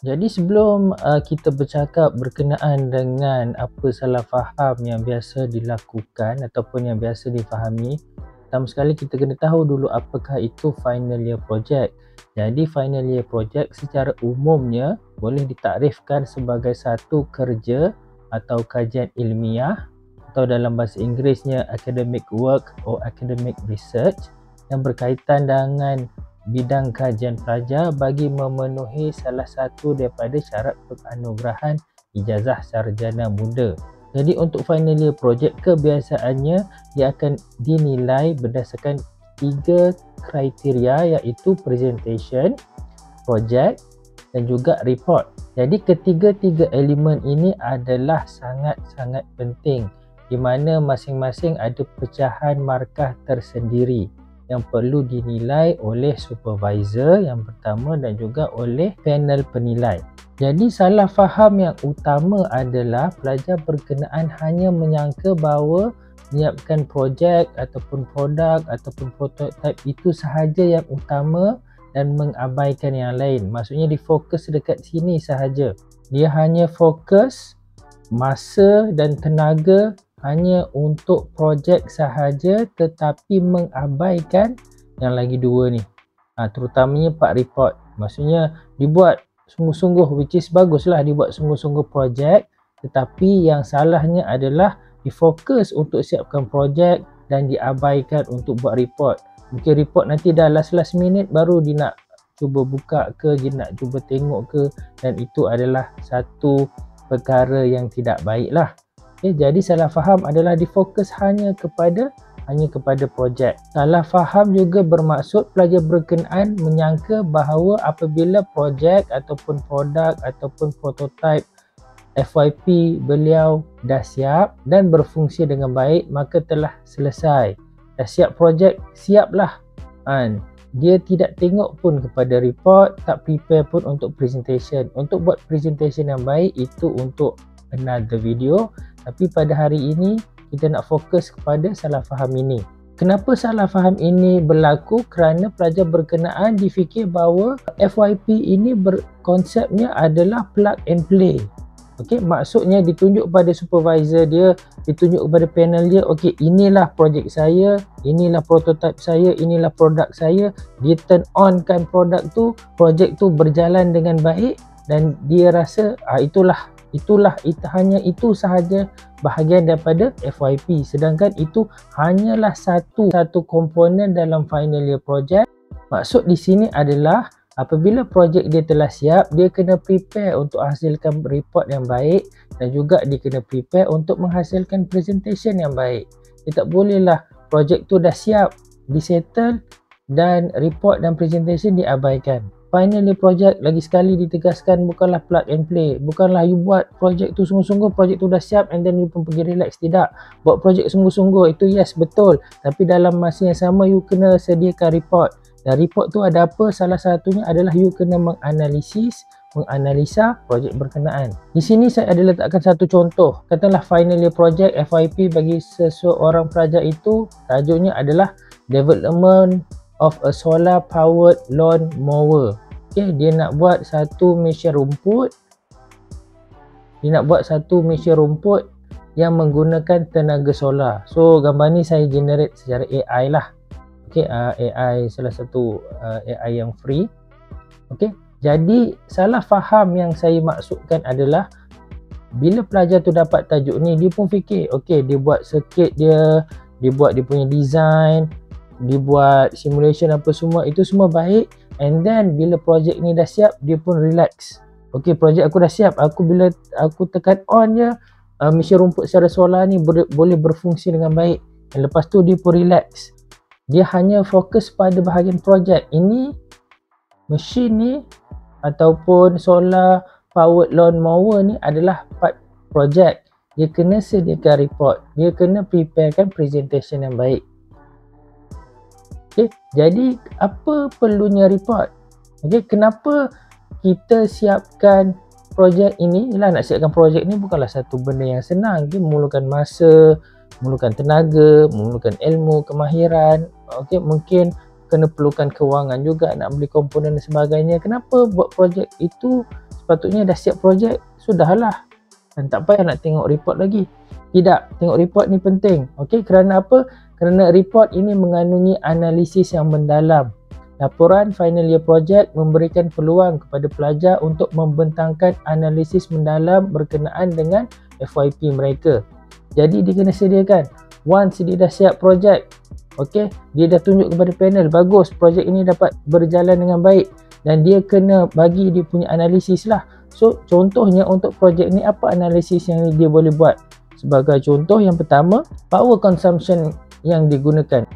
Jadi sebelum kita bercakap berkenaan dengan apa salah faham yang biasa dilakukan ataupun yang biasa difahami, pertama sekali kita kena tahu dulu apakah itu final year project. Jadi final year project secara umumnya boleh ditaktifkan sebagai satu kerja atau kajian ilmiah atau dalam bahasa Inggerisnya academic work or academic research yang berkaitan dengan bidang kajian pelajar bagi memenuhi salah satu daripada syarat penganugerahan ijazah sarjana muda. Jadi untuk final year project kebiasaannya dia akan dinilai berdasarkan 3 kriteria, iaitu presentation, project dan juga report. Jadi ketiga-tiga elemen ini adalah sangat-sangat penting di mana masing-masing ada pecahan markah tersendiri yang perlu dinilai oleh supervisor yang pertama dan juga oleh panel penilai. Jadi salah faham yang utama adalah pelajar berkenaan hanya menyangka bahawa menyiapkan projek ataupun produk ataupun prototype itu sahaja yang utama dan mengabaikan yang lain. Maksudnya difokus dekat sini sahaja. Dia hanya fokus masa dan tenaga hanya untuk projek sahaja tetapi mengabaikan yang lagi dua ni, terutamanya part report. Maksudnya dibuat sungguh-sungguh, which is baguslah dibuat sungguh-sungguh projek, tetapi yang salahnya adalah difokus untuk siapkan projek dan diabaikan untuk buat report. Mungkin report nanti dah last minute baru dia nak cuba buka ke, dia nak cuba tengok ke, dan itu adalah satu perkara yang tidak baik lah. Jadi salah faham adalah difokus hanya kepada projek. Salah faham juga bermaksud pelajar berkenaan menyangka bahawa apabila projek ataupun produk ataupun prototype FYP beliau dah siap dan berfungsi dengan baik, maka telah selesai. Dah siap projek, siaplah. Dia tidak tengok pun kepada report, tak prepare pun untuk presentation. Untuk buat presentation yang baik itu untuk another video. Tapi pada hari ini kita nak fokus kepada salah faham ini. Kenapa salah faham ini berlaku? Kerana pelajar berkenaan difikir bahawa FYP ini konsepnya adalah plug and play. Okey, maksudnya ditunjuk pada supervisor dia, ditunjuk kepada panel dia, okey, inilah projek saya, inilah prototype saya, inilah produk saya. Dia turn on kan produk tu, projek tu berjalan dengan baik dan dia rasa hanya itu sahaja bahagian daripada FYP, sedangkan itu hanyalah satu komponen dalam final year project. Maksud di sini adalah apabila projek dia telah siap, dia kena prepare untuk hasilkan report yang baik dan juga dia kena prepare untuk menghasilkan presentation yang baik. Dia tak bolehlah projek tu dah siap, disettle dan report dan presentation diabaikan. Final year project lagi sekali ditegaskan bukanlah plug and play. Bukanlah you buat projek tu sungguh-sungguh, projek tu dah siap and then you pun pergi relax. Tidak. Buat projek sungguh-sungguh itu yes, betul. Tapi dalam masa yang sama you kena sediakan report. Dan report tu ada apa? Salah satunya adalah you kena menganalisa projek berkenaan. Di sini saya ada letakkan satu contoh. Katakanlah final year project FYP bagi seseorang pelajar itu tajuknya adalah development of a solar powered lawn mower. Okay, dia nak buat satu mesin rumput. Yang menggunakan tenaga solar. So gambar ni saya generate secara AI lah. Okay, AI salah satu AI yang free. Okay, jadi salah faham yang saya maksudkan adalah bila pelajar tu dapat tajuk ni, dia pun fikir okay, dia buat circuit dia buat dia punya design, dia buat simulation apa semua, itu semua baik. And then bila projek ni dah siap, dia pun relax. Okay, projek aku dah siap, bila aku tekan on je, mesin rumput secara solar ni boleh berfungsi dengan baik. Dan lepas tu dia pun relax. Dia hanya fokus pada bahagian projek. Ini mesin ni ataupun solar powered lawn mower ni adalah part projek. Dia kena sediakan report, dia kena preparekan presentation yang baik. Okay, jadi apa perlunya report? Okay, kenapa kita siapkan projek ini? Yalah, nak siapkan projek ni bukanlah satu benda yang senang. Dia memerlukan masa, memerlukan tenaga, memerlukan ilmu, kemahiran. Okay, mungkin kena perlukan kewangan juga, nak beli komponen dan sebagainya. Kenapa buat projek itu sepatutnya dah siap projek, sudahlah, dan tak payah nak tengok report lagi. Tidak, tengok report ni penting. Okey, kerana apa? Kerana report ini mengandungi analisis yang mendalam. Laporan final year project memberikan peluang kepada pelajar untuk membentangkan analisis mendalam berkenaan dengan FYP mereka. Jadi dia kena sediakan. Once dia dah siap projek, okey, dia dah tunjuk kepada panel, bagus, projek ini dapat berjalan dengan baik, dan dia kena bagi dia punya analisis lah. So contohnya untuk projek ni, apa analisis yang dia boleh buat? Sebagai contoh, yang pertama, power consumption yang digunakan.